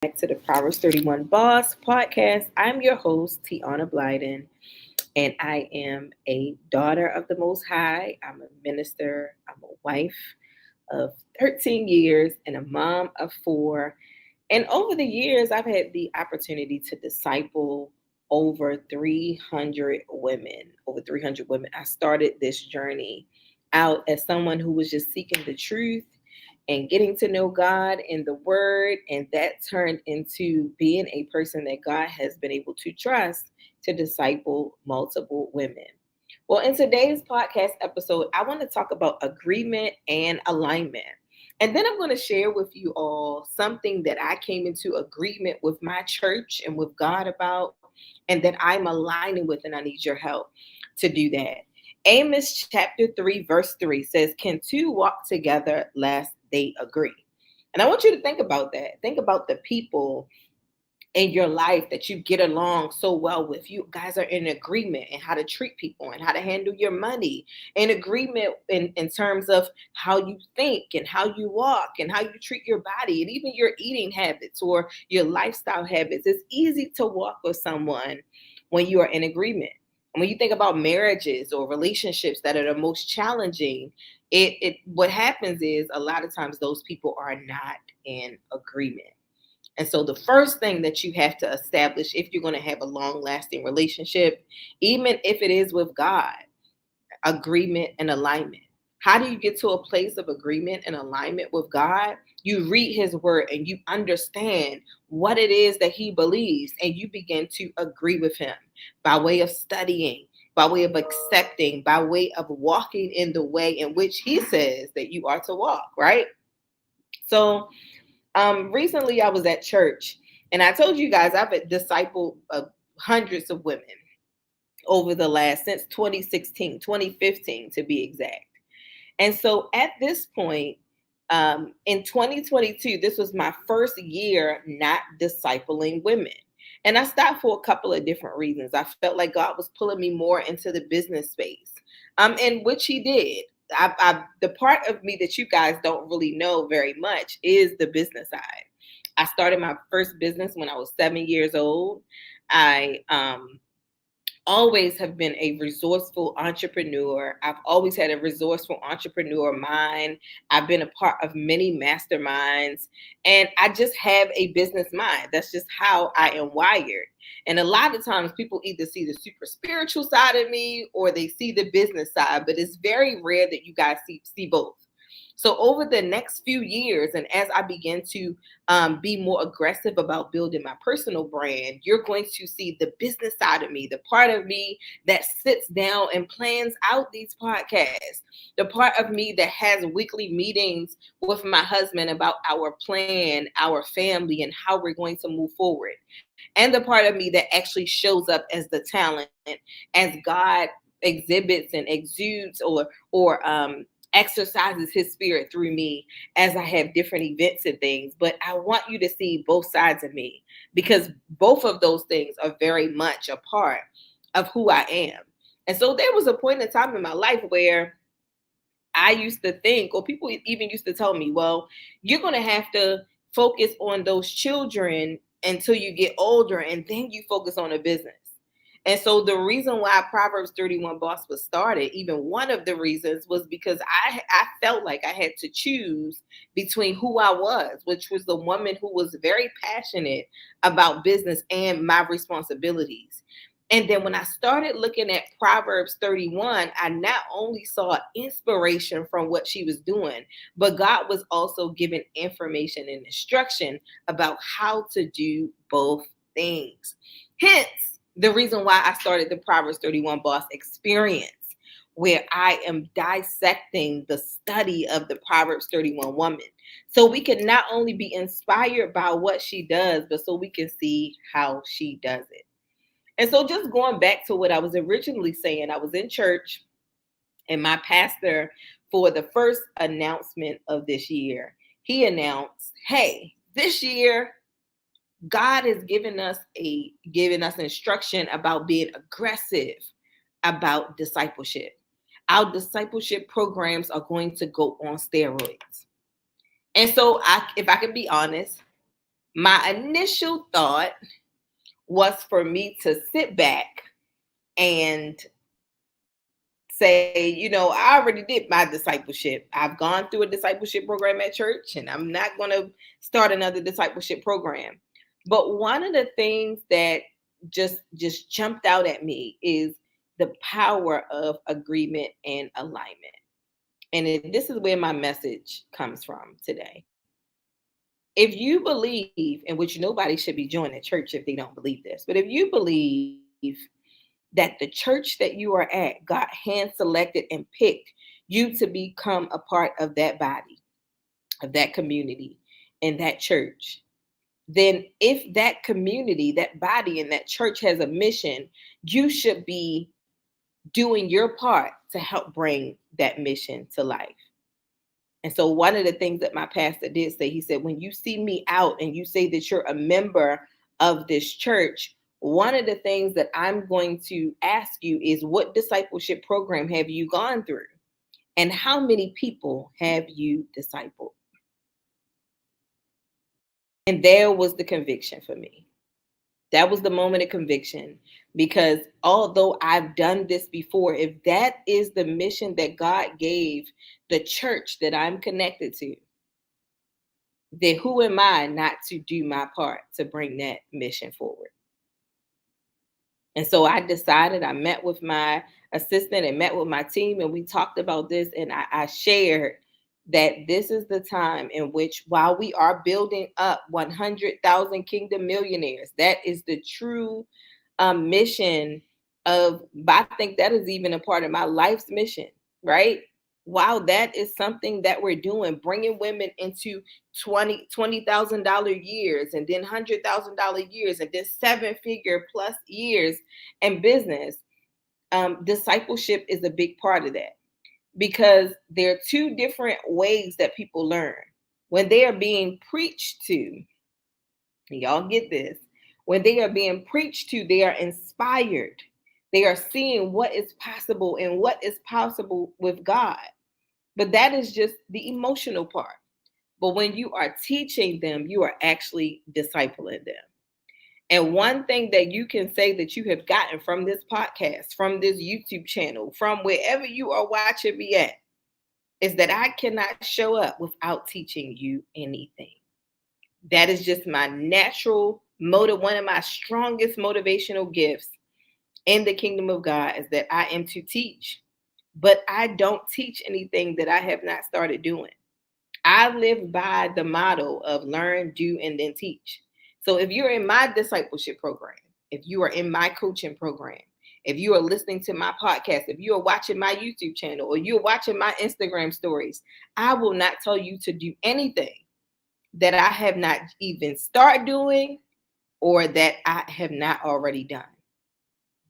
back to the Proverbs 31 Boss podcast. I'm your host, Tiana Blyden, and I am a daughter of the Most High. I'm a minister, I'm a wife of 13 years, and a mom of four. And over the years, I've had the opportunity to disciple over 300 women. Over 300 women. I started this journey out as someone who was just seeking the truth and getting to know God and the Word. And that turned into being a person that God has been able to trust to disciple multiple women. Well, in today's podcast episode, I want to talk about agreement and alignment. And then I'm going to share with you all something that I came into agreement with my church and with God about, and that I'm aligning with, and I need your help to do that. Amos chapter 3, verse 3 says, "Can two walk together lest they agree?" And I want you to think about that. Think about the people in your life that you get along so well with. You guys are in agreement in how to treat people and how to handle your money, in agreement in terms of how you think and how you walk and how you treat your body and even your eating habits or your lifestyle habits. It's easy to walk with someone when you are in agreement. And when you think about marriages or relationships that are the most challenging, it what happens is a lot of times those people are not in agreement. And so the first thing that you have to establish if you're going to have a long lasting relationship, even if it is with God, agreement and alignment. How do you get to a place of agreement and alignment with God? You read his word and you understand what it is that he believes, and you begin to agree with him by way of studying, by way of accepting, by way of walking in the way in which he says that you are to walk, right? So recently I was at church, and I told you guys I've discipled hundreds of women over the last since 2016, 2015 to be exact. And so at this point, in 2022, this was my first year not discipling women. And I stopped for a couple of different reasons. I felt like God was pulling me more into the business space, in which he did. The part of me that you guys don't really know very much is the business side. I started my first business when I was 7 years old. I always have been a resourceful entrepreneur. I've always had a resourceful entrepreneur mind. I've been a part of many masterminds, and I just have a business mind. That's just how I am wired. And a lot of times people either see the super spiritual side of me or they see the business side, but it's very rare that you guys see both. So over the next few years, and as I begin to be more aggressive about building my personal brand, you're going to see the business side of me, the part of me that sits down and plans out these podcasts, the part of me that has weekly meetings with my husband about our plan, our family, and how we're going to move forward, and the part of me that actually shows up as the talent, as God exhibits and exudes or exercises his spirit through me as I have different events and things. But I want you to see both sides of me, because both of those things are very much a part of who I am. And so there was a point in time in my life where I used to think, or people even used to tell me, well, you're going to have to focus on those children until you get older, and then you focus on a business. And so the reason why Proverbs 31 Boss was started, even one of the reasons, was because I felt like I had to choose between who I was, which was the woman who was very passionate about business and my responsibilities. And then when I started looking at Proverbs 31, I not only saw inspiration from what she was doing, but God was also giving information and instruction about how to do both things. Hence, the reason why I started the Proverbs 31 Boss Experience, where I am dissecting the study of the Proverbs 31 woman. So we can not only be inspired by what she does, but so we can see how she does it. And so just going back to what I was originally saying, I was in church, and my pastor, for the first announcement of this year, he announced, hey, this year God has given us instruction about being aggressive about discipleship. Our discipleship programs are going to go on steroids. And so if I can be honest, My initial thought was for me to sit back and say, I already did my discipleship. I've gone through a discipleship program at church, and I'm not going to start another discipleship program. But one of the things that just jumped out at me is the power of agreement and alignment. And this is where my message comes from today. If you believe, in which nobody should be joining church if they don't believe this, but if you believe that the church that you are at, God hand selected and picked you to become a part of that body, of that community, and that church, then if that community, that body, and that church has a mission, you should be doing your part to help bring that mission to life. And so, one of the things that my pastor did say, he said, when you see me out and you say that you're a member of this church, one of the things that I'm going to ask you is, what discipleship program have you gone through? And how many people have you discipled? And there was the conviction for me. That was the moment of conviction, because although I've done this before, if that is the mission that God gave the church that I'm connected to, then who am I not to do my part to bring that mission forward? And so I decided, I met with my assistant and met with my team, and we talked about this. And I shared that this is the time in which, while we are building up 100,000 kingdom millionaires, that is the true mission of, I think that is even a part of my life's mission, right? Wow, that is something that we're doing, bringing women into $20,000 years, and then $100,000 years, and then 7-figure plus years in business. Discipleship is a big part of that, because there are two different ways that people learn. When they are being preached to, and y'all get this, when they are being preached to, they are inspired. They are seeing what is possible and what is possible with God. But that is just the emotional part. But when you are teaching them, you are actually discipling them. And one thing that you can say that you have gotten from this podcast, from this YouTube channel, from wherever you are watching me at, is that I cannot show up without teaching you anything. That is just my natural motive. One of my strongest motivational gifts in the kingdom of God is that I am to teach. But I don't teach anything that I have not started doing. I live by the motto of learn, do, and then teach. So if you're in my discipleship program, if you are in my coaching program, if you are listening to my podcast, if you are watching my YouTube channel, or you're watching my Instagram stories, I will not tell you to do anything that I have not even started doing or that I have not already done.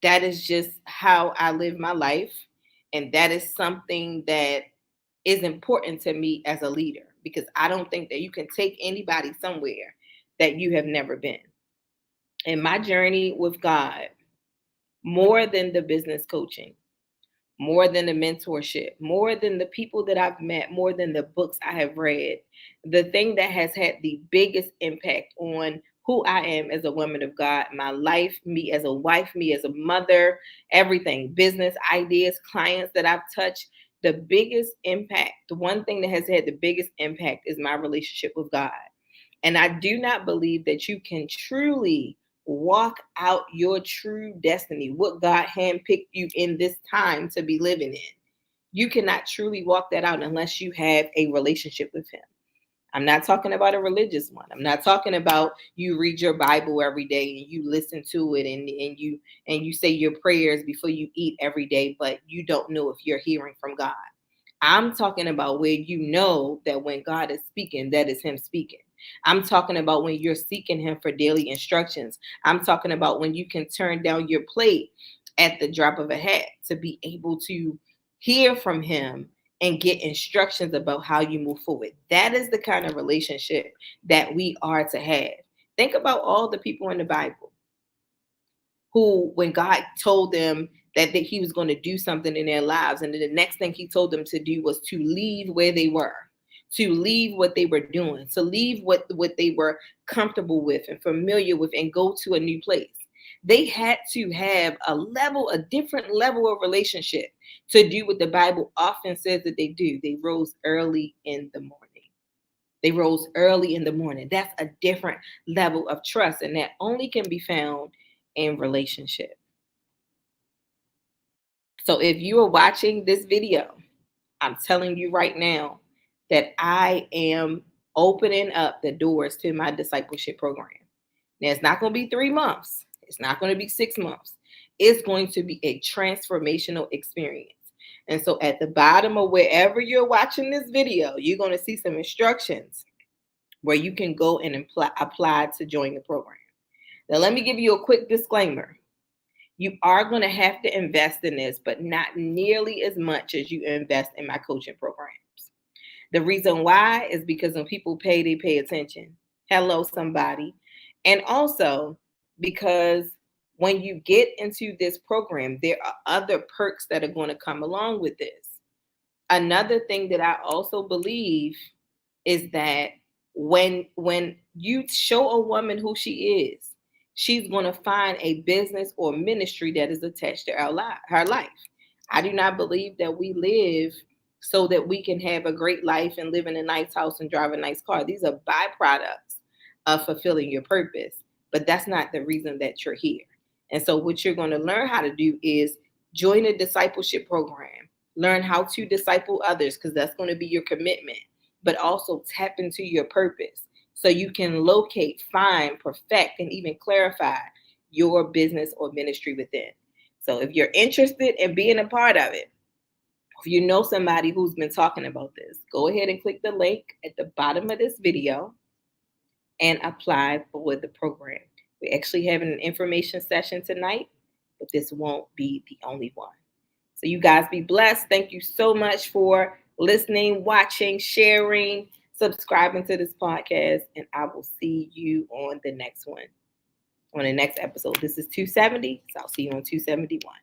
That is just how I live my life. And that is something that is important to me as a leader, because I don't think that you can take anybody somewhere that you have never been. In my journey with God, more than the business coaching, more than the mentorship, more than the people that I've met, more than the books I have read, the thing that has had the biggest impact on who I am as a woman of God, my life, me as a wife, me as a mother, everything, business ideas, clients that I've touched, the biggest impact, the one thing that has had the biggest impact is my relationship with God. And I do not believe that you can truly walk out your true destiny, what God handpicked you in this time to be living in. You cannot truly walk that out unless you have a relationship with Him. I'm not talking about a religious one. I'm not talking about you read your Bible every day and you listen to it, and you say your prayers before you eat every day, but you don't know if you're hearing from God. I'm talking about where you know that when God is speaking, that is Him speaking. I'm talking about when you're seeking Him for daily instructions. I'm talking about when you can turn down your plate at the drop of a hat to be able to hear from Him and get instructions about how you move forward. That is the kind of relationship that we are to have. Think about all the people in the Bible who, when God told them that He was going to do something in their lives, and then the next thing He told them to do was to leave where they were. to leave what they were doing, to leave what they were comfortable with and familiar with, and go to a new place. They had to have a different level of relationship to do what the Bible often says that they do. They rose early in the morning. They rose early in the morning. That's a different level of trust, and that only can be found in relationship. So if you are watching this video, I'm telling you right now that I am opening up the doors to my discipleship program. Now, it's not going to be 3 months. It's not going to be 6 months. It's going to be a transformational experience. And so at the bottom of wherever you're watching this video, you're going to see some instructions where you can go and apply to join the program. Now, let me give you a quick disclaimer. You are going to have to invest in this, but not nearly as much as you invest in my coaching programs. The reason why is because when people pay, they pay attention. Hello, somebody. And also because when you get into this program, there are other perks that are going to come along with this. Another thing that I also believe is that when you show a woman who she is, she's going to find a business or ministry that is attached to her life. I do not believe that we live so that we can have a great life and live in a nice house and drive a nice car. These are byproducts of fulfilling your purpose, but that's not the reason that you're here. And so what you're going to learn how to do is join a discipleship program, learn how to disciple others, because that's going to be your commitment, but also tap into your purpose so you can locate, find, perfect, and even clarify your business or ministry within. So if you're interested in being a part of it, if you know somebody who's been talking about this, go ahead and click the link at the bottom of this video and apply for the program. We're actually having an information session tonight, but this won't be the only one. So you guys be blessed. Thank you so much for listening, watching, sharing, subscribing to this podcast, and I will see you on the next one, on the next episode. This is 270, so I'll see you on 271.